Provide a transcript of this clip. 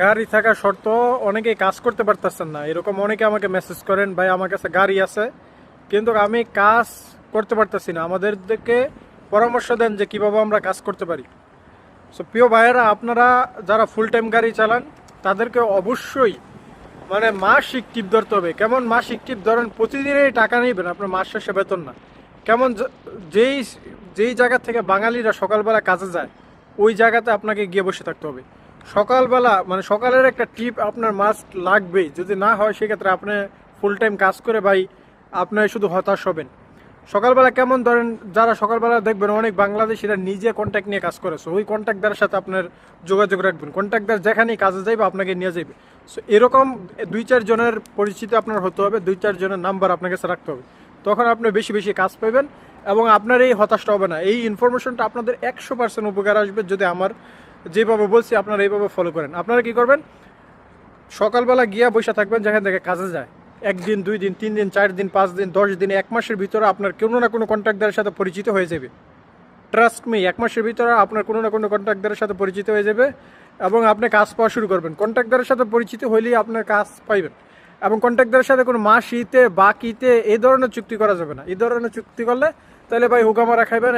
গাড়ি থাকা সত্ত্বেও অনেকেই কাজ করতে পারতেছেন না, এরকম অনেকে আমাকে মেসেজ করেন, ভাই আমার কাছে গাড়ি আছে কিন্তু আমি কাজ করতে পারতেছি না, আমাদেরকে পরামর্শ দেন যে কিভাবে আমরা কাজ করতে পারি। সো প্রিয় ভাইয়েরা, আপনারা যারা ফুল টাইম গাড়ি চালান তাদেরকে অবশ্যই মানে মাসিক টিপ ধরতে হবে। কেমন মাসিক টিপ ধরেন? প্রতিদিনই টাকা নেবেন, আপনার মাস শেষে বেতন না। কেমন যেই যেই জায়গা থেকে বাঙালিরা সকালবেলা কাজে যায় ওই জায়গাতে আপনাকে গিয়ে বসে থাকতে হবে সকালবেলা, মানে সকালের একটা টিপ আপনার মাস্ট লাগবেই। যদি না হয় সেক্ষেত্রে আপনি ফুল টাইম কাজ করে ভাই আপনি শুধু হতাশ হবেন। সকালবেলা কেমন ধরেন, যারা সকালবেলা দেখবেন অনেক বাংলাদেশিরা নিজে কন্ট্যাক্ট নিয়ে কাজ করে, সো ওই কন্ট্যাক্টদারের সাথে আপনার যোগাযোগ রাখবেন। কন্ট্যাক্টদার যেখানেই কাজে যাইবে আপনাকে নিয়ে যাইবে। সো এরকম 2-4 জনের পরিচিতি আপনার হতে হবে, 2-4 জনের নাম্বার আপনার কাছে রাখতে হবে। তখন আপনি বেশি বেশি কাজ পাবেন এবং আপনার এই হতাশটা হবে না। এই ইনফরমেশনটা আপনাদের 100% উপকার আসবে যদি আমার যেভাবে বলছি আপনারা এইভাবে ফলো করেন। আপনারা কি করবেন? সকালবেলা গিয়া বসে থাকবেন যেখান থেকে কাজে যায়। 1 দিন, 2 দিন, 3 দিন, 4 দিন, 5 দিন, 10 দিন, 1 মাসের ভিতরে আপনার কোনো না কোনো কন্ট্রাক্টদারের সাথে পরিচিত হয়ে যাবে। ট্রাস্ট মি, 1 মাসের ভিতরে আপনার কোনো না কোনো কন্ট্রাক্টদারের সাথে পরিচিত হয়ে যাবে এবং আপনি কাজ পাওয়া শুরু করবেন। কন্ট্রাক্টদারের সাথে পরিচিত হইলেই আপনার কাজ পাইবেন। এবং কন্ট্রাক্টদারের সাথে কোনো মাসিতে বাকিতে এই ধরনের চুক্তি করা যাবে না। এই ধরনের চুক্তি করলে তাহলে ভাই হুকামারা খাইবেন।